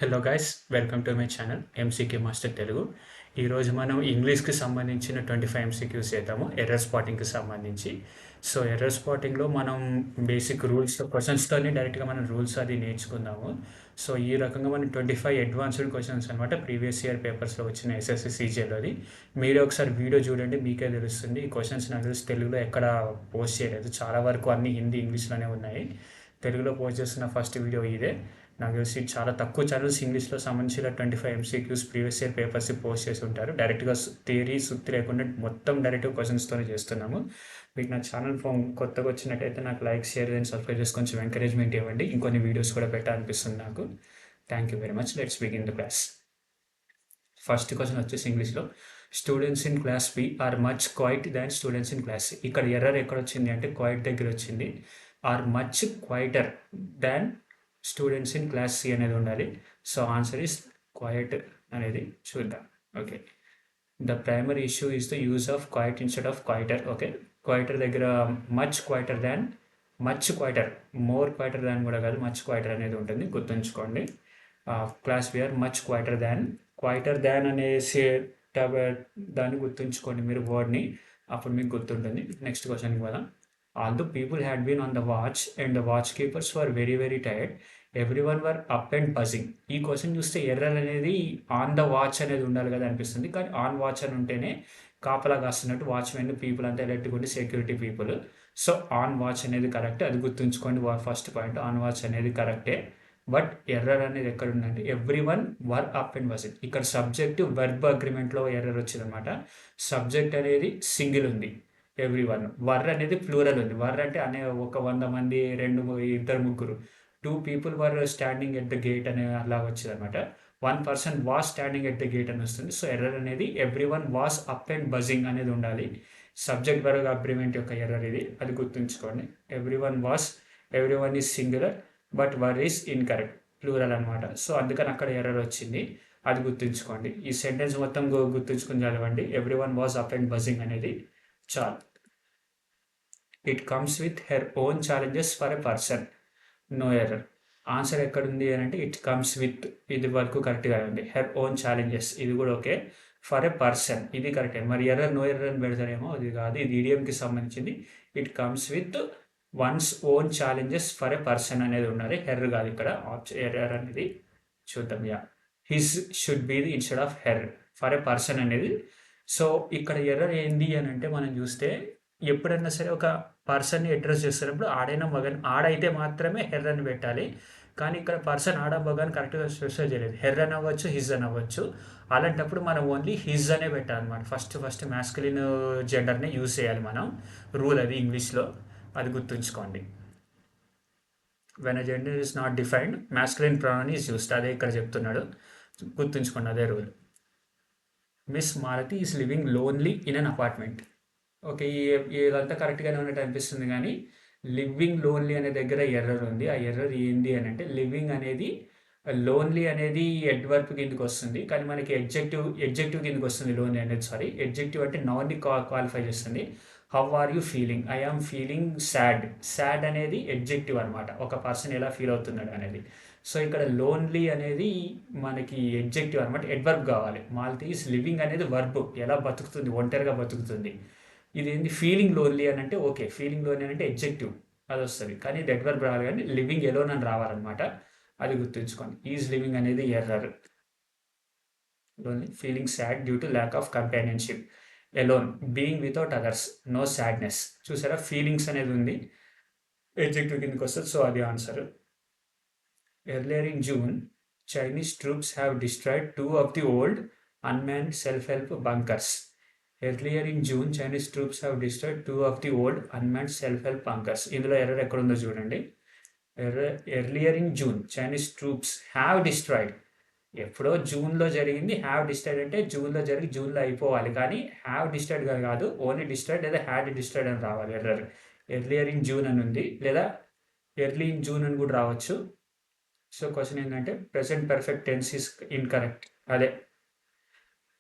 Hello guys, welcome to my channel MCQ master Telugu. ఈరోజు మనం ఇంగ్లీష్కి సంబంధించిన 25 ఎంసీక్యూస్ చేద్దాము, ఎర్రర్ స్పాటింగ్కి సంబంధించి. సో ఎర్రర్ స్పాటింగ్లో మనం బేసిక్ రూల్స్ క్వశ్చన్స్తోనే డైరెక్ట్గా మనం రూల్స్ అది నేర్చుకుందాము. సో ఈ రకంగా మనం 25 అడ్వాన్స్డ్ క్వశ్చన్స్ అనమాట, ప్రీవియస్ ఇయర్ పేపర్స్లో వచ్చిన ఎస్ఎస్సి సీజీఎల్లోది. మీరే ఒకసారి వీడియో చూడండి, మీకే తెలుస్తుంది. ఈ క్వశ్చన్స్ నాకు తెలిసి తెలుగులో ఎక్కడ పోస్ట్ చేయలేదు, చాలా వరకు అన్ని హిందీ ఇంగ్లీష్లోనే ఉన్నాయి. తెలుగులో పోస్ట్ చేస్తున్న ఫస్ట్ వీడియో ఇదే. నాకు తెలిసి చాలా తక్కువ ఛానల్స్ ఇంగ్లీష్లో సంబంధించిన 25 MCQs previous year papers post చేసి ఉంటారు. డైరెక్ట్గా థియరీ సుత్తి లేకుండా మొత్తం డైరెక్ట్ క్వశ్చన్స్తోనే చేస్తున్నాము. మీకు నా ఛానల్ కొత్తగా వచ్చినట్టయితే నాకు లైక్, షేర్ అండ్ సబ్స్క్రైబ్ చేసి కొంచెం ఎంకరేజ్మెంట్ ఇవ్వండి. ఇంకొన్ని వీడియోస్ కూడా పెట్టాలనిపిస్తుంది నాకు. Thank you very much. Let's begin the class. First question వచ్చేసి ఇంగ్లీష్లో, students in class B are much quiet than students in class C. ఇక్కడ ఎర్రర్ ఎక్కడ వచ్చింది అంటే క్వైట్ దగ్గర వచ్చింది. Are much quieter than students in class C అనేది ఉండాలి. సో ఆన్సర్ ఈస్ క్వైట్ అనేది చూద్దాం. Okay, the primary issue is the use of quiet instead of quieter. Okay, quieter దగ్గర మచ్ క్వైటర్ దాన్, మచ్ క్వైటర్, మోర్ క్వైటర్ దాన్ కూడా కాదు, much quieter అనేది ఉంటుంది, గుర్తుంచుకోండి. క్లాస్ వీఆర్ మచ్ క్వైటర్ దాన్ అనేసి దాన్ని గుర్తుంచుకోండి మీరు వర్డ్ని, అప్పుడు మీకు గుర్తుంటుంది. నెక్స్ట్ క్వశ్చన్కి పోదాం. All the people had been on the watch and the watch keepers were very very tired, everyone were up and buzzing. ఈ క్వశ్చన్ చూస్తే ఎర్రర్ అనేది ఆన్ ద వాచ్ అనేది ఉండాలి కదా అనిపిస్తుంది, కానీ ఆన్ వాచ్ అని ఉంటేనే కాపలా కాస్తున్నట్టు వాచ్మెన్ పీపుల్ అంతా electric security people. So on watch అనేది కరెక్ట్, అది గుర్తుంచుకోండి. ఫస్ట్ పాయింట్ ఆన్ వాచ్ అనేది కరెక్టే. బట్ ఎర్రర్ అనేది ఎక్కడ ఉందంటే every one were up and buzzing. ఇక్కడ సబ్జెక్ట్ వెర్బ్ అగ్రిమెంట్లో ఎర్రర్ వచ్చిందనమాట. సబ్జెక్ట్ అనేది సింగిల్ ఉంది, ఎవ్రీ వన్. వర్ అనేది ప్లూరల్ ఉంది. వర్ అంటే అనే ఒక 100 మంది, ఇద్దరు ముగ్గురు, 2 people were standing at the gate అనే అలా వచ్చింది అనమాట. 1 person was standing at the gate అని వస్తుంది. సో ఎర్రర్ అనేది everyone was up and buzzing అనేది ఉండాలి. సబ్జెక్ట్ వర్బ్ అగ్రిమెంట్ యొక్క ఎర్రర్ ఇది, అది గుర్తుంచుకోండి. Everyone was, everyone is singular, but were is incorrect, plural అనమాట. సో అందుకని అక్కడ ఎర్రర్ వచ్చింది, అది గుర్తుంచుకోండి. ఈ సెంటెన్స్ మొత్తం గుర్తుంచుకుని చదవండి. Everyone was up and buzzing అనేది చాలు. It comes with her own challenges for a person, no error. Answer ఎక్కడుంది అని అంటే ఇట్ కమ్స్ విత్, ఇది వరకు కరెక్ట్గా ఉంది. హెర్ ఓన్ ఛాలెంజెస్ ఇది కూడా ఓకే. ఫర్ ఎ పర్సన్ ఇది కరెక్టే. మరి ఎర్రర్, నో ఎర్రర్ అని పెడతారేమో, అది కాదు, ఇది ఈడియంకి సంబంధించింది. It comes with one's own challenges for a person అనేది ఉండాలి, హెర్ కాదు ఇక్కడ. ఎర్రర్ అనేది చూద్దాం. Yeah, his should be the instead of her, for a person అనేది. సో ఇక్కడ ఎర్రర్ ఏంది అని అంటే మనం చూస్తే ఎప్పుడైనా సరే ఒక పర్సన్ని అడ్రస్ చేస్తున్నప్పుడు ఆడైనా మగన్, ఆడైతే మాత్రమే హెర్ అని పెట్టాలి. కానీ ఇక్కడ పర్సన్ ఆడ మగన్ కరెక్ట్గా స్పెసిఫై చేయలేదు. హెర్ అని అవ్వచ్చు, హిజ్ అని అవ్వచ్చు. అలాంటప్పుడు మనం ఓన్లీ హిజ్ అనే పెట్టాలన్నమాట. ఫస్ట్ మ్యాస్కులిన్ జెండర్ని యూజ్ చేయాలి మనం, రూల్ అది ఇంగ్లీష్లో, అది గుర్తుంచుకోండి. When a gender is not defined masculine pronoun is used, అదే ఇక్కడ చెప్తున్నాడు, గుర్తుంచుకోండి, అదే rule. Miss Malathi is living lonely in an apartment. Okay, ఇదంతా కరెక్ట్గానే ఉన్నట్టు అనిపిస్తుంది, కానీ లివింగ్ లోన్లీ అనే దగ్గర ఎర్రర్ ఉంది. ఆ ఎర్రర్ ఏంది అని అంటే లివింగ్ అనేది లోన్లీ అనేది అడ్వర్బ్ కిందకి వస్తుంది, కానీ మనకి ఎడ్జెక్టివ్ కిందకి వస్తుంది. లోన్లీ అనేది, సారీ, ఎడ్జెక్టివ్ అంటే నౌన్ని క్వాలిఫై చేస్తుంది. How are you feeling, I am feeling sad. Sad అనేది ఎడ్జెక్టివ్ అనమాట, ఒక పర్సన్ ఎలా ఫీల్ అవుతున్నాడు అనేది. సో ఇక్కడ లోన్లీ అనేది మనకి ఎడ్జెక్టివ్ అనమాట, అడ్వర్బ్ కావాలి. మాల్తీ ఈస్ లివింగ్ అనేది వర్బ్, ఎలా బతుకుతుంది, ఒంటరిగా బతుకుతుంది. ఇది ఏంది ఫీలింగ్ లోన్లీ అని అంటే ఓకే, ఫీలింగ్ లోన్లీ అంటే ఎడ్జెక్టివ్ అది వస్తుంది, కానీ ఇది అడ్వర్బ్ రావాలి, కానీ లివింగ్ ఎలోన్ అని రావాలన్నమాట, అది గుర్తుంచుకోండి. ఈజ్ లివింగ్ అనేది error. Lonely, feeling sad due to lack of companionship. Alone, being without others, no sadness. చూసారా, ఫీలింగ్స్ అనేది ఉంది, ఎడ్జెక్టివ్ కిందకి వస్తుంది. సో అది answer. Earlier in June Chinese troops have destroyed 2 of the old unmanned self-help bunkers. Earlier in June, Chinese troops have destroyed 2 of the old unmanned self-help bunkers. ఇందులో error ఎక్కడ ఉందో చూడండి. Earlier in June Chinese troops have destroyed, ఎప్పుడో జూన్లో జరిగింది. Have destroyed అంటే జూన్లో జరిగి జూన్లో అయిపోవాలి, కానీ హ్యావ్ డిస్ట్రాయిడ్ కాదు, ఓన్లీ డిస్ట్రాయిడ్ లేదా హ్యాడ్ డిస్ట్రాయిడ్ అని రావాలి ఎర్రర్. ఎర్లియర్ ఇన్ జూన్ అని ఉంది, లేదా ఎర్లీ ఇన్ జూన్ అని కూడా రావచ్చు. సో క్వశ్చన్ ఏంటంటే present perfect tense is incorrect. అదే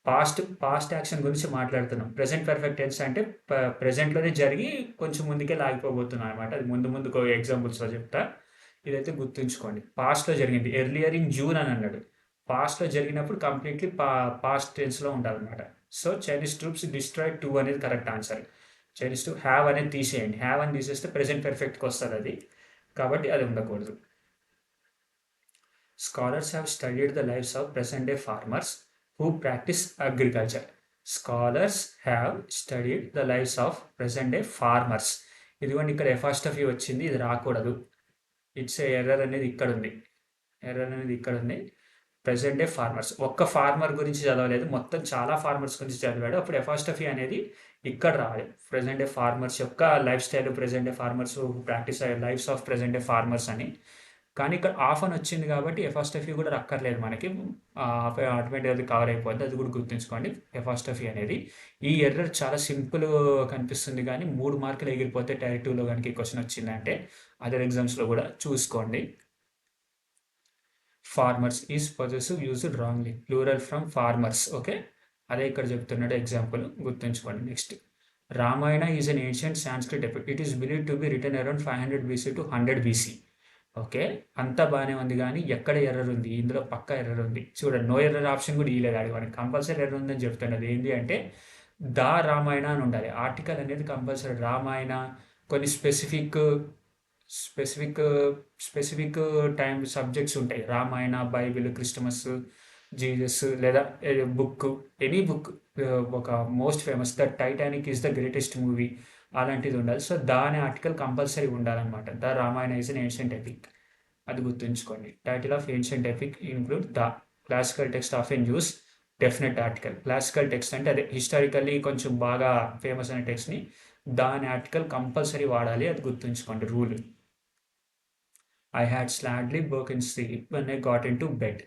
పాస్ట్ యాక్షన్ గురించి మాట్లాడుతున్నాం. ప్రెసెంట్ పర్ఫెక్ట్ టెన్స్ అంటే ప్రెసెంట్లోనే జరిగి కొంచెం ముందుకే లాగిపోబోతున్నాం అనమాట. అది ముందు ఎగ్జాంపుల్స్లో చెప్తా. ఇదైతే గుర్తుంచుకోండి. పాస్ట్‌లో జరిగింది. ఎర్లియర్ ఇన్ జూన్ అని అన్నాడు. పాస్ట్‌లో జరిగినప్పుడు కంప్లీట్‌లీ పాస్ట్ టెన్స్‌లో ఉండాలన్నమాట. సో, చైనీస్ ట్రూప్స్ డిస్ట్రాయిడ్ 2 అనేది correct answer. Chinese troop have అనేది తీసేయండి. హ్యావ్ అని తీసేస్తే ప్రెజెంట్ పర్ఫెక్ట్‌కి వస్తది అది. కాబట్టి అది ఉండకూడదు. Scholars have studied the lives of present day farmers who practice agriculture. Scholars have studied the lives of present day farmers. ఇదిగోండి ఇక్కడ ఎఫాస్టఫీ వచ్చింది. ఇది రాకూడదు. ఇట్స్ ఎర్రర్ అనేది ఇక్కడ ఉంది. ఎర్రర్ అనేది ఇక్కడ ఉంది. ప్రెసెంట్ డే ఫార్మర్స్ ఒక్క ఫార్మర్ గురించి చదవలేదు, మొత్తం చాలా ఫార్మర్స్ గురించి చదివాడు. అప్పుడు ఎఫాస్టఫీ అనేది ఇక్కడ రావాలి. ప్రెసెంట్ డే ఫార్మర్స్ యొక్క lifestyle, present day farmers practice అయ్యే lives of present day farmers అని. కానీ ఇక్కడ ఆఫ్ అని వచ్చింది కాబట్టి ఎఫాస్టఫీ కూడా రక్కర్లేదు మనకి. ఆటోమేటిక్ అది కవర్ అయిపోద్ది. అది కూడా గుర్తుంచుకోండి ఎఫాస్టఫీ అనేది. ఈ ఎర్రర్ చాలా సింపుల్ కనిపిస్తుంది కానీ 3 మార్కులు ఎగిరిపోతే టైర్ 2లో కనుక ఈ క్వశ్చన్ వచ్చిందంటే అదర్ ఎగ్జామ్స్లో కూడా చూసుకోండి. Farmers is possessive used wrongly, plural from farmers. Okay, అదే ఇక్కడ చెప్తున్నాడు ఎగ్జాంపుల్, గుర్తుంచుకోండి. Next, Ramayana is an ancient Sanskrit epic. It is believe to be return around 500 BC to 100 BC. Okay, అంతా బాగానే ఉంది కానీ ఎక్కడ ఎర్రర్ ఉంది? ఇందులో పక్క ఎర్రర్ ఉంది. చూడండి, నో ఎర్రర్ ఆప్షన్ కూడా ఇవ్వలేదు ఆడి మనకి. కంపల్సరీ ఎర్రర్ ఉందని చెప్తున్నది. ఏంటి అంటే ద రామాయణ అని ఉండాలి. ఆర్టికల్ అనేది కంపల్సరీ రామాయణ. కొన్ని స్పెసిఫిక్ స్పెసిఫిక్ టైం సబ్జెక్ట్స్ ఉంటాయి. రామాయణ, బైబిల్, క్రిస్టమస్, జీసస్, లేదా బుక్, ఎనీ బుక్. ఒక most famous the Titanic is the greatest movie, అలాంటిది ఉండాలి. సో దాని ఆర్టికల్ కంపల్సరీ ఉండాలన్నమాట. The Ramayana is an ancient epic, అది గుర్తుంచుకోండి. Title of ancient epic include the classical text of an use definite article. Classical text అంటే అదే historically కొంచెం బాగా ఫేమస్ అయిన టెక్స్ట్ని దాని ఆర్టికల్ కంపల్సరీ వాడాలి, అది గుర్తుంచుకోండి rule. I had slightly broken sleep when I got into bed,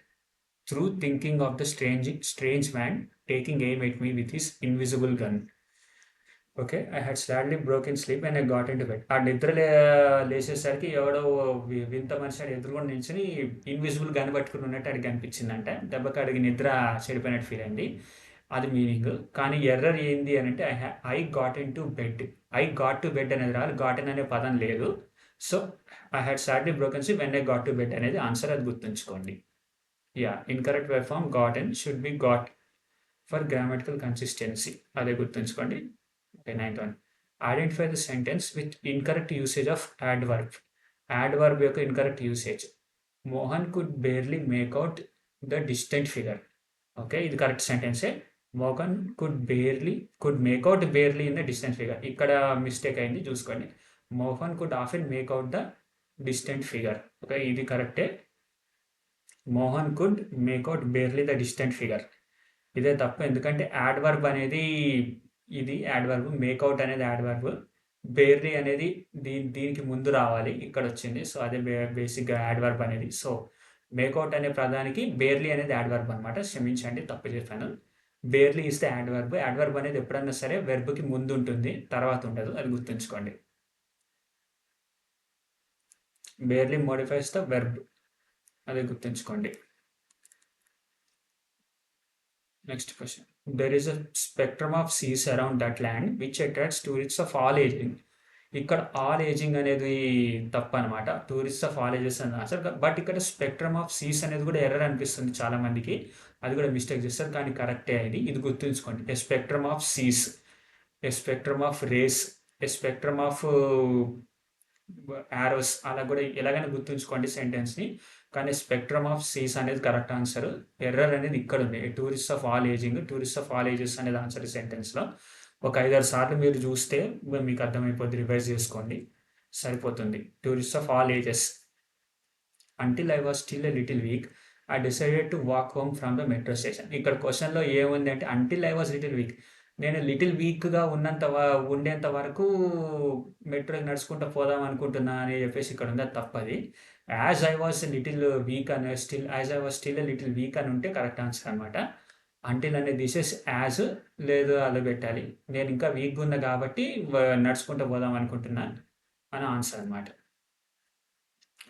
through thinking of the strange man taking aim at me with his invisible gun. Okay, I had slightly broken sleep and I got in to bed. ఆ నిద్ర లేచేసరికి ఎవడో వింత మనిషి ఆడు ఎదురుకుండా నిల్చుని invisible gun పట్టుకుని ఉన్నట్టు ఆడికి అనిపించిందంట. దెబ్బకి ఆడికి నిద్ర చెడిపోయినట్టు ఫీల్ అయింది. అది మీనింగ్. కానీ ఎర్రర్ ఏంది అని అంటే I got in to bed. I got to bed అనేది రావాలి, గాట్ ఇన్ అనే పదం లేదు. So I had sadly broken sleep when I got to bed అనేది ఆన్సర్, అది గుర్తుంచుకోండి. Yeah, incorrect verb form got in should be got for grammatical consistency, అదే గుర్తుంచుకోండి. Okay, 9th one. Identify the sentence with incorrect usage of adverb. Adverb యొక్క incorrect usage. Mohan could barely make out the distant figure. Okay, ఇది correct సెంటెన్సే. Mohan could make out barely in the distant figure. ఇక్కడ mistake అయింది, చూసుకోండి. Mohan could often make out the distant figure. Okay, ఇది కరెక్టే. Mohan could make out barely the distant figure, ఇదే తప్పు. ఎందుకంటే యాడ్వర్బ్ అనేది ఇది యాడ్వర్బ్, మేక్అవుట్ అనేది యాడ్వర్బ్, బేర్లీ అనేది దీనికి ముందు రావాలి, ఇక్కడ వచ్చింది. సో అదే బేసిక్గా యాడ్వర్బ్ అనేది. సో మేక్అవుట్ అనే పదానికి బేర్లీ అనేది యాడ్వర్బ్ అనమాట. క్షమించండి, తప్పు చెప్పాను. బేర్లీ ఇస్తే యాడ్వర్బ్. యాడ్వర్బ్ అనేది ఎప్పుడన్నా సరే వెర్బ్కి ముందు ఉంటుంది, తర్వాత ఉండదు, అది గుర్తుంచుకోండి. బేర్లీ మోడిఫైస్ ద వెర్బ్, అది గుర్తుంచుకోండి. Next question. There is a spectrum of seas around that land which attracts tourists of all ageing. ఇక్కడ ఆల్ ఏజింగ్ అనేది తప్పు అనమాట. టూరిస్ట్ ఆఫ్ ఆల్ ఏజెస్ అని ఆన్సర్. బట్ ఇక్కడ స్పెక్ట్రమ్ ఆఫ్ సీస్ అనేది కూడా ఎర్రర్ అనిపిస్తుంది చాలా మందికి, అది కూడా మిస్టేక్ చేస్తారు, కానీ కరెక్టే అది. ఇది గుర్తుంచుకోండి. A spectrum of seas, a spectrum of rays, a spectrum of arrows, అలా కూడా ఎలాగైనా గుర్తుంచుకోండి సెంటెన్స్ని. కానీ స్పెక్ట్రమ్ ఆఫ్ సీస్ అనేది కరెక్ట్ ఆన్సర్. ఎర్రర్ అనేది ఇక్కడ ఉంది. Tourist of all ageing, tourist of all ages అనేది ఆన్సర్ ఈ సెంటెన్స్లో. ఒక 5-6 సార్లు మీరు చూస్తే మీకు అర్థమైపోద్ది, రివైజ్ చేసుకోండి, సరిపోతుంది. Tourist of all ages. Until I was still a little week I decided to walk home from the metro station. ఇక్కడ క్వశ్చన్లో ఏముంది అంటే until I was little week, నేను లిటిల్ వీక్గా ఉండేంత వరకు మెట్రోకి నడుచుకుంటూ పోదాం అనుకుంటున్నా అని చెప్పేసి ఇక్కడ ఉంది, అది తప్పది. As I was little weak అని as I was still little weak అని ఉంటే కరెక్ట్ ఆన్సర్ అనమాట. అంటిల్ అనేది తీసేసి యాజ్ లేదు అలా పెట్టాలి. నేను ఇంకా వీక్గా ఉన్నా కాబట్టి నడుచుకుంటూ పోదాం అనుకుంటున్నా అని ఆన్సర్ అనమాట.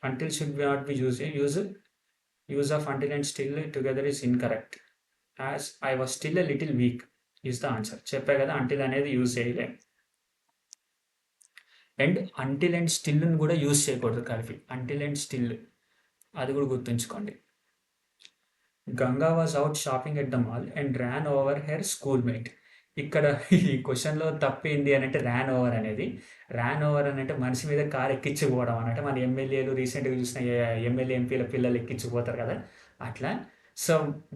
Until should not be use of until and still together is incorrect. As I was still a little week is the answer. చెప్పా కదా, అంటిల్ అనేది యూజ్ చేయలేం. అండ్ అంటిల్ అండ్ స్టిల్ని కూడా యూజ్ చేయకూడదు కలిపి. అంటిల్ అండ్ స్టిల్ అది కూడా గుర్తుంచుకోండి. Ganga was out shopping at the mall and ran over her school mate. ఇక్కడ ఈ క్వశ్చన్లో తప్పేంది అని అంటే ర్యాన్ ఓవర్ అనేది. ర్యాన్ ఓవర్ అని అంటే మనిషి మీద కారు ఎక్కించుకోవడం అన్నట్టు. మన ఎమ్మెల్యేలు రీసెంట్గా చూసిన ఎమ్మెల్యే ఎంపీల పిల్లలు ఎక్కించుకుపోతారు కదా అట్లా. సో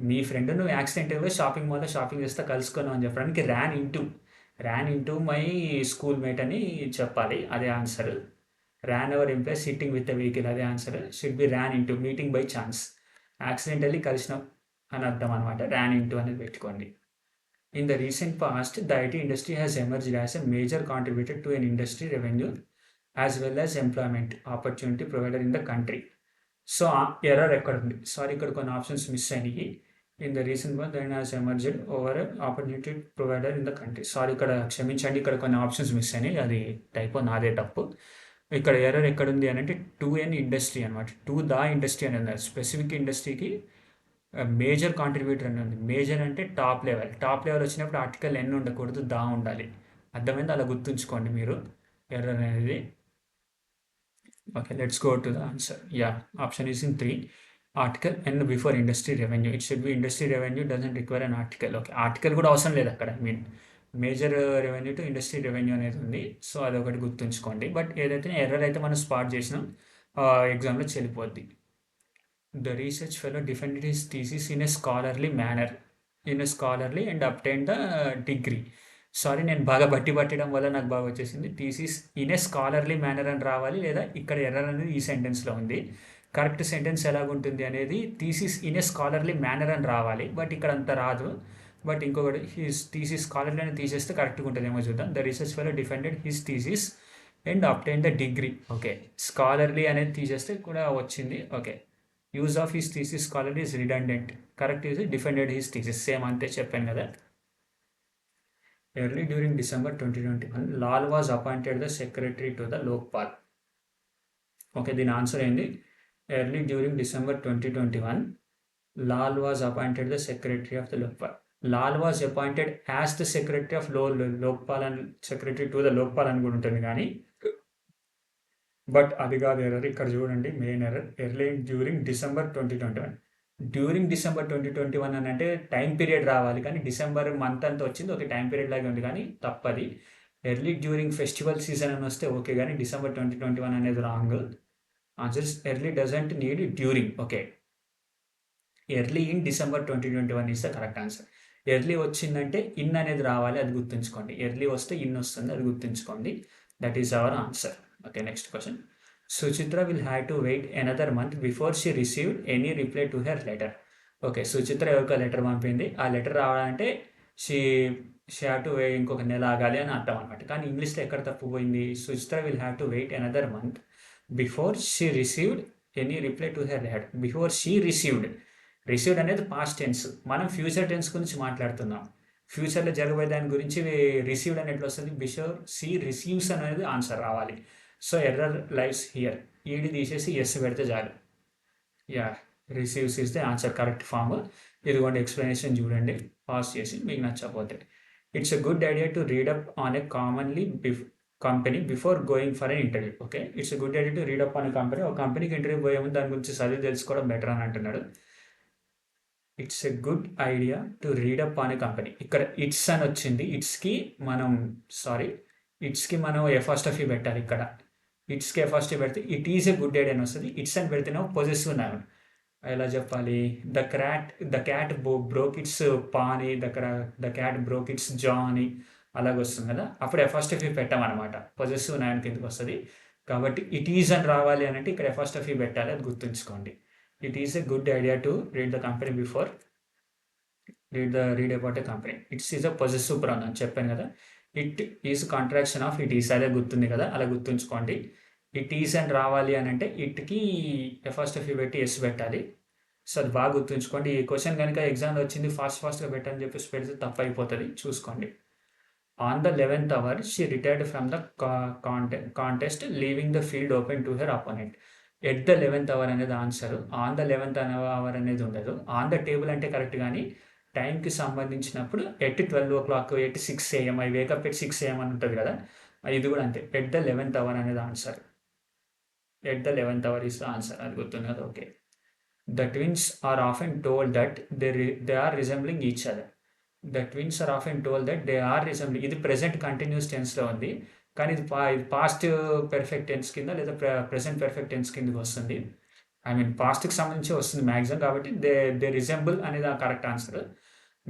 మీ ఫ్రెండ్ నువ్వు యాక్సిడెంటల్గా షాపింగ్ మాల్లో షాపింగ్ చేస్తే కలుసుకున్నావు అని చెప్పడానికి ran into my schoolmate అని చెప్పాలి. అదే answer. Ran over implies sitting with the vehicle, అదే answer. Should be ran into meeting by chance. Accidentally కలిసినాం అని అర్థం అనమాట. ర్యాన్ ఇంటూ అనేది పెట్టుకోండి. In the recent past the IT industry has emerged as a major contributor to an industry revenue as well as employment opportunity provider in the country. So error ఎక్కడ ఉంది? Sorry, ఇక్కడ కొన్ని options miss అయినాయి. In the recent one then has emerged over opportunity provider in the country. Sorry, ఇక్కడ క్షమించండి, ఇక్కడ కొన్ని options miss అయినాయి. అది టైపో, నాదే తప్పు. ఇక్కడ ఎర్రర్ ఎక్కడుంది అని అంటే టు ఎన్ ఇండస్ట్రీ అనమాట. టు ద ఇండస్ట్రీ అని ఉంది. స్పెసిఫిక్ ఇండస్ట్రీకి మేజర్ కాంట్రిబ్యూటర్ అని ఉంది. మేజర్ అంటే టాప్ లెవెల్. టాప్ లెవెల్ వచ్చినప్పుడు ఆర్టికల్ ఎన్ ఉండకూడదు, దా ఉండాలి. అర్థమైంది? అలా గుర్తుంచుకోండి మీరు ఎర్రర్ అనేది. Okay, let's go to the answer. Yeah, option is in 3. Article an before industry revenue. It should be industry revenue doesn't require an article. Okay, article కూడా అవసరం లేదు అక్కడ. Mean major revenue to industry revenue అనేది ఉంది. So అదొకటి గుర్తుంచుకోండి. But ఏదైతే error అయితే మనం స్పాట్ చేసినాం ఎగ్జామ్లో చెల్లిపోద్ది. The research fellow defended his thesis in a scholarly manner, and obtained the degree. Sorry, నేను బాగా పట్టడం వల్ల నాకు బాగా వచ్చేసింది. Thesis in a scholarly manner అని రావాలి, లేదా ఇక్కడ ఎర్రర్ అనేది ఈ సెంటెన్స్లో ఉంది. కరెక్ట్ సెంటెన్స్ ఎలాగుంటుంది అనేది thesis in a scholarly manner అని రావాలి, బట్ ఇక్కడ అంత రాదు. బట్ ఇంకొకటి హిస్ థీసిస్ స్కాలర్లీ అని తీసేస్తే కరెక్ట్గా ఉంటుందేమో చూద్దాం. The research fellow defended his thesis and obtain the degree. Okay, scholarly అనేది తీసేస్తే కూడా వచ్చింది. Okay, use of his thesis scholarly is redundant. Correct use defended his thesis. Same అంతే చెప్పాను కదా. Early during December 2021 Lal was appointed the secretary to the Lokpal. Okay, దీని answer ఏంది? Early during December 2021 Lal was appointed the secretary of the Lokpal. Lal was appointed as the secretary of Lokpal and secretary to the Lokpal అని కూడా ఉంటుంది, కానీ but అది కాదు error. ఇక్కడ చూడండి, main error early during December 2021. During December 2021 అని అంటే టైం పీరియడ్ రావాలి, కానీ డిసెంబర్ మంత్ అంతా వచ్చింది. ఓకే, టైం పీరియడ్ లాగే ఉంది, కానీ తప్పది. ఎర్లీ డ్యూరింగ్ ఫెస్టివల్ సీజన్ అని వస్తే ఓకే, కానీ డిసెంబర్ 2021 అనేది wrong answers. Early doesn't need during. Okay, early in December 2021 is the correct answer. Early వచ్చిందంటే ఇన్ అనేది రావాలి, అది గుర్తుంచుకోండి. ఎర్లీ వస్తే ఇన్ వస్తుంది, అది గుర్తుంచుకోండి. That is our answer. Okay, next question. Suchitra will have to wait another month before she received any reply to her letter. Okay, Suchitra యొక్క లెటర్ పంపింది. ఆ లెటర్ రావాలంటే షీ హ్యావ్ టు వెయిట్, ఇంకొక నెల ఆగాలి అని అర్థం అనమాట. కానీ ఇంగ్లీష్లో ఎక్కడ తప్పిపోయింది? Suchitra will have to wait another month before she received any reply to her letter. Before she received అనేది పాస్ట్ టెన్స్. మనం ఫ్యూచర్ టెన్స్ గురించి మాట్లాడుతున్నాం. ఫ్యూచర్లో జరగబోయే దాని గురించి రిసీవ్డ్ అనేది వస్తుంది. బిఫోర్ షీ రిసీవ్స్ అనేది ఆన్సర్ రావాలి. So error lives here. ED తీసేసి ఎస్ పెడితే చాలు. Yeah, receives is the answer, correct form. ఇదిగోండి ఎక్స్ప్లెనేషన్ చూడండి, పాస్ చేసి మీకు నచ్చకపోతే. It's a good idea to read up on a commonly company before going for an interview. Okay, it's a good idea to read up on a company. ఒక కంపెనీకి interview పోయే ముందు దాని గురించి చదివి తెలుసుకోవడం బెటర్ అని అంటున్నాడు. It's a good idea to read up on a company. ఇక్కడ ఇట్స్ అని వచ్చింది. ఇట్స్కి మనం ఫస్ట్ ఆఫ్ యూ పెట్టాలి. ఇక్కడ ఇట్స్కి ఫస్ట్ పెడితే it is a good idea అని వస్తుంది. ఇట్స్ అని పెడితేనే పొజెసివ్ నౌన్. ఎలా చెప్పాలి? ద క్యాట్ బ్రోక్ ఇట్స్ పా అని, ద క్యాట్ బ్రోక్ ఇట్స్ జా అని అలాగ వస్తుంది కదా. అప్పుడు ఫస్ట్ ఆఫ్ యూ పెట్టామన్నమాట, పొజెసివ్ నౌన్ కిందకి వస్తుంది. కాబట్టి ఇట్ ఈజ్ అని రావాలి అని అంటే ఇక్కడ ఫస్ట్ ఆఫ్ యూ పెట్టాలి, అది గుర్తుంచుకోండి. It is a good idea to read the company before read about a company. It's is a possessive prawn అని చెప్పాను కదా. It is contraction of it is, అదే గుర్తుంది కదా, అలా గుర్తుంచుకోండి. ఇట్ ఈజ్ అని రావాలి అని అంటే ఇట్కి ఫస్ట్ ఆఫ్ యూ పెట్టి ఎస్ పెట్టాలి. సో అది బాగా గుర్తుంచుకోండి. ఈ క్వశ్చన్ కనుక ఎగ్జామ్లో వచ్చింది ఫాస్ట్గా పెట్టని చెప్పేసి పెడితే తప్పు అయిపోతుంది, చూసుకోండి. On the 11th hour she retired from the contest leaving the field open to her opponent. At the 11th hour అనేది answer. On the 11th hour అనేది ఉండదు. ఆన్ ద టేబుల్ అంటే కరెక్ట్, కానీ టైంకి సంబంధించినప్పుడు at 12 o'clock, at 6 AM, I wake up at 6 AM అని ఉంటుంది కదా. ఇది కూడా అంతే. ఎట్ ద 11th అవర్ అనేది ఆన్సర్. At the 11th hour is the answer. అది గుర్తుంది కదా, okay. The twins are often told that they are resembling each other. The twins are often told that they are resembling. ఇది present continuous టెన్స్లో ఉంది, కానీ ఇది past perfect tense కింద లేదా present perfect tense కిందకి వస్తుంది. ఐ మీన్ పాస్ట్కి సంబంధించి వస్తుంది మ్యాక్సిమం, కాబట్టి దే రిజెంబుల్ అనేది ఆ కరెక్ట్ ఆన్సర్.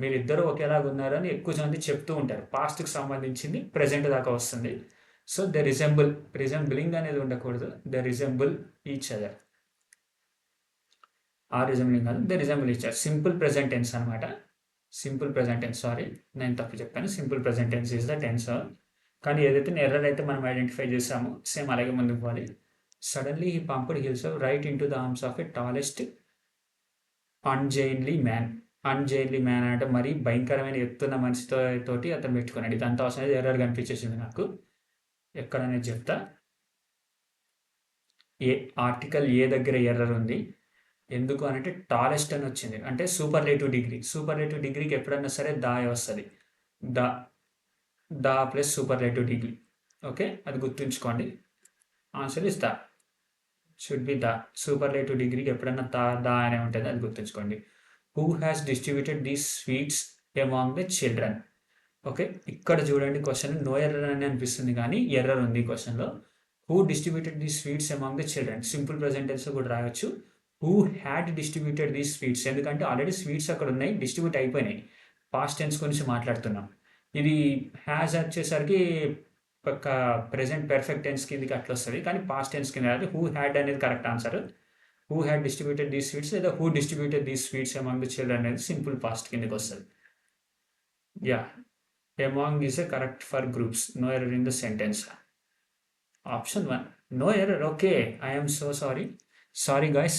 మీరిద్దరూ ఒకేలాగా ఉన్నారని ఎక్కువ మంది చెప్తూ ఉంటారు. పాస్ట్కి సంబంధించింది ప్రెజెంట్ దాకా వస్తుంది. సో దే రిజెంబులింగ్ అనేది ఉండకూడదు. They resemble each other. ఆ రిజెంబులింగ్ కాదు, they resemble each other. Simple present tense అనమాట. సింపుల్ ప్రెజెంట్ టెన్స్, సారీ నేను తప్పు చెప్పాను. Simple present tense is the tense. కానీ ఏదైతే ఎర్రర్ అయితే మనం ఐడెంటిఫై చేసామో సేమ్ అలాగే ముందుకు పోవాలి. Suddenly he pumped himself right in to the arms of a tallest ungainly man. Ungainly man అంటే మరీ భయంకరమైన ఎత్తున్న మనిషితో తోటి అతను పెట్టుకున్నాడు. ఇదంతా అవసరం ఎర్రర్ కనిపించేసింది నాకు. ఎక్కడనేది చెప్తా. ఆర్టికల్ ఏ దగ్గర ఎర్రర్ ఉంది. ఎందుకు అంటే టాలెస్ట్ అని వచ్చింది, అంటే సూపర్లేటివ్ డిగ్రీ. సూపర్లేటివ్ డిగ్రీకి ఎప్పుడన్నా సరే దాయ వస్తుంది. దా ప్లస్ సూపర్లేటివ్ డిగ్రీ. ఓకే, అది గుర్తుంచుకోండి. Answer is the. Should be the. Superlative డిగ్రీకి ఎప్పుడన్నా దా అనే ఉంటుంది, అది గుర్తుంచుకోండి. Who has distributed these sweets among the children. Okay, ఇక్కడ చూడండి క్వశ్చన్ నో ఎర్రర్ అని అనిపిస్తుంది, కానీ ఎర్రర్ ఉంది క్వశ్చన్లో. Who distributed these sweets among the children. Simple present tense కూడా రాయొచ్చు. Who had distributed these sweets, ఎందుకంటే ఆల్రెడీ స్వీట్స్ అక్కడ ఉన్నాయి, డిస్ట్రిబ్యూట్ అయిపోయినాయి. పాస్ట్ టెన్స్ గురించి మాట్లాడుతున్నాం. ఇది హ్యాజ్ వచ్చేసరికి ఒక ప్రెజెంట్ పెర్ఫెక్ట్ టెన్స్ కిందకి అట్లా వస్తుంది, కానీ పాస్ట్ టెన్స్ కింద రాదు. హూ హ్యాడ్ అనేది correct answer. Who had distributed these sweets లేదా who distributed these sweets among the children అనేది సింపుల్ పాస్ట్ కిందకి వస్తుంది. Yeah, among is a correct for groups. No error in the sentence. Option 1. No error. Okay. I am so sorry. Sorry guys.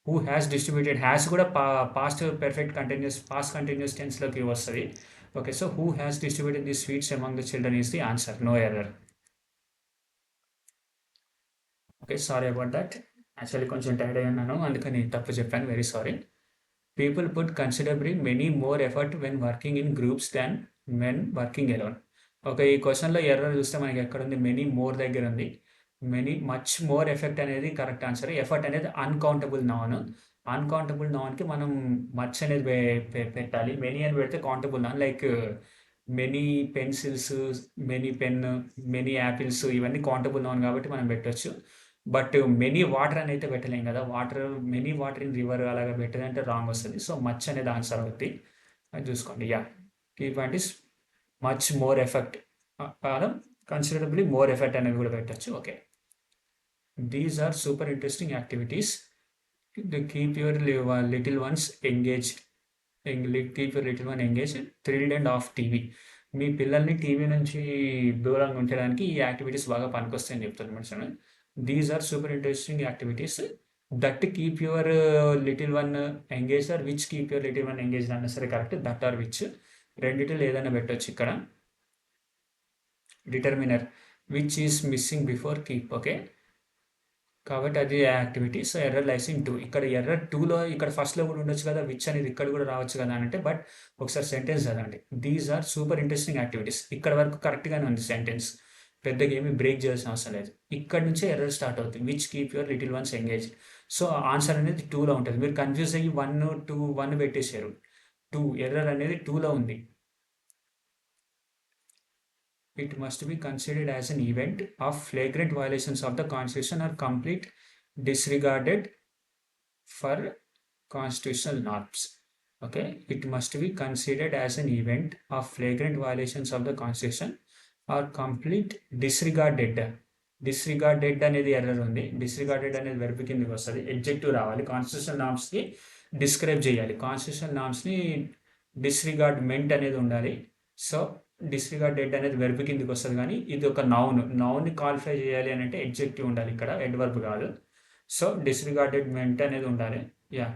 Who has distributed. Has kuda past perfect continuous, past continuous tense loki vastadi. Okay. So who has distributed these sweets among the children is the answer. No error. Okay. Sorry about that. Actually koncham tired ayyannanu, andukani tappu cheppanu. Very sorry. People put considerably many more effort when working in groups than when working alone. Okay, ఈ క్వశ్చన్లో error చూస్తే మనకి ఎక్కడ ఉంది, many more దగ్గర ఉంది. Much more effect అనేది correct answer. Effort అనేది అన్కౌంటబుల్ నౌన్. అన్కౌంటబుల్ నౌన్కి మనం మచ్ అనేది పెట్టాలి. మెనీ అని పెడితే countable noun. Like many pencils, many pen, many apples, ఇవన్నీ కౌంటబుల్ నౌన్ కాబట్టి మనం పెట్టొచ్చు. బట్ మెనీ వాటర్ అని అయితే పెట్టలేం కదా. మెనీ వాటర్ ఇన్ రివర్ అలాగా పెట్టదంటే రాంగ్ వస్తుంది. సో మచ్ అనేది ఆన్సర్ అవుతుంది, అది చూసుకోండి. Yeah, key point is much more effect. Considerably more effect అనేది కూడా పెట్టచ్చు. Okay, these are super interesting activities. Keep your little ones engaged. Keep your little one engaged, thrilled and off TV. మీ పిల్లల్ని TV నుంచి దూరంగా ఉంచడానికి ఈ activities బాగా పనికొస్తాయని చెప్తాను. These are super interesting activities that keep your little one engage or which keep your little one engage అన్నా సరే కరెక్ట్. దట్ ఆర్ విచ్, రెండిటిలో ఏదైనా పెట్టవచ్చు ఇక్కడ. Determiner which is missing before keep. Okay, కాబట్టి అది activity. So error lies in 2. ఇక్కడ error 2లో ఇక్కడ ఫస్ట్లో కూడా ఉండొచ్చు కదా, విచ్ అనేది ఇక్కడ కూడా రావచ్చు కదా అంటే. బట్ ఒకసారి సెంటెన్స్ చదవండి. These are super interesting activities. ఇక్కడ వరకు కరెక్ట్గానే ఉంది సెంటెన్స్, పెద్దగా ఏమీ బ్రేక్ చేయాల్సిన అవసరం లేదు. ఇక్కడ నుంచే ఎర్రర్ స్టార్ట్ అవుతుంది. Which keep your little once engage. So answer అనేది 2లో ఉంటుంది. మీరు కన్ఫ్యూజ్ అయ్యి 1 పెట్టేశారు. 2 ఎర్రర్ అనేది 2లో ఉంది. It must be considered as an event of flagrant violations of the Constitution or complete disregarded for constitutional norms. Okay, it must be considered as an event of flagrant violations of the Constitution or complete disregarded. Disregarded అనేది error ఉంది. Disregarded అనేది verb కిందకి వస్తుంది. Adjective రావాలి. Constitutional నామ్స్కి describe చేయాలి. Constitutional నామ్స్ని డిస్రిగార్డ్మెంట్ అనేది ఉండాలి. So disregarded అనేది వెర్బ్ కిందకి వస్తుంది, కానీ ఇది ఒక నౌన్ని క్వాలిఫై చేయాలి అని అంటే ఎడ్జెక్టివ్ ఉండాలి ఇక్కడ, అడ్వర్బ్ కాదు. సో డిస్రిగార్డెడ్మెంట్ అనేది ఉండాలి. Yeah,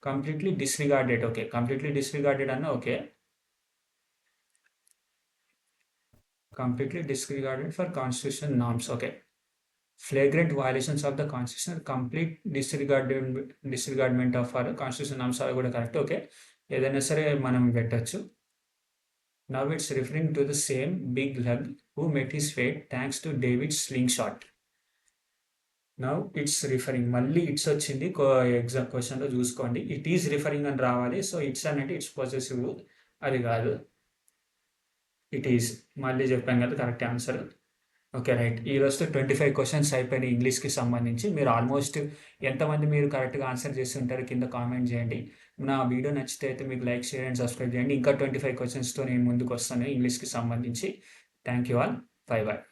completely disregarded. Okay, completely disregarded అన్న okay. Completely disregarded for constitutional norms. Okay, flagrant violations of the constitution, complete disregardment of our constitutional norms are కూడా కరెక్ట్. ఓకే, ఏదైనా సరే మనం పెట్టచ్చు. Now it's referring to the same big lug who met his fate thanks to David's slingshot. Now it's referring మళ్ళీ it's వచ్చింది exam క్వశ్చన్లో చూసుకోండి. It is referring అని రావాలి. సో ఇట్స్ అంటే ఇట్స్ పొజెసివ్, అది కాదు, ఇట్ ఈస్. మళ్ళీ చెప్పాం కదా కరెక్ట్ ఆన్సర్. Okay right. ఈ రోజుతో 25 క్వశ్చన్స్ అయిపోయినాయి ఇంగ్లీష్కి సంబంధించి. మీరు ఆల్మోస్ట్ ఎంతమంది మీరు కరెక్ట్గా ఆన్సర్ చేస్తుంటారు కింద కామెంట్ చేయండి. నా వీడియో నచ్చితే అయితే మీకు లైక్, షేర్ అండ్ సబ్స్క్రైబ్ చేయండి. ఇంకా 25 క్వశ్చన్స్తో నేను ముందుకు వస్తాను ఇంగ్లీష్కి సంబంధించి. Thank you all. Bye bye.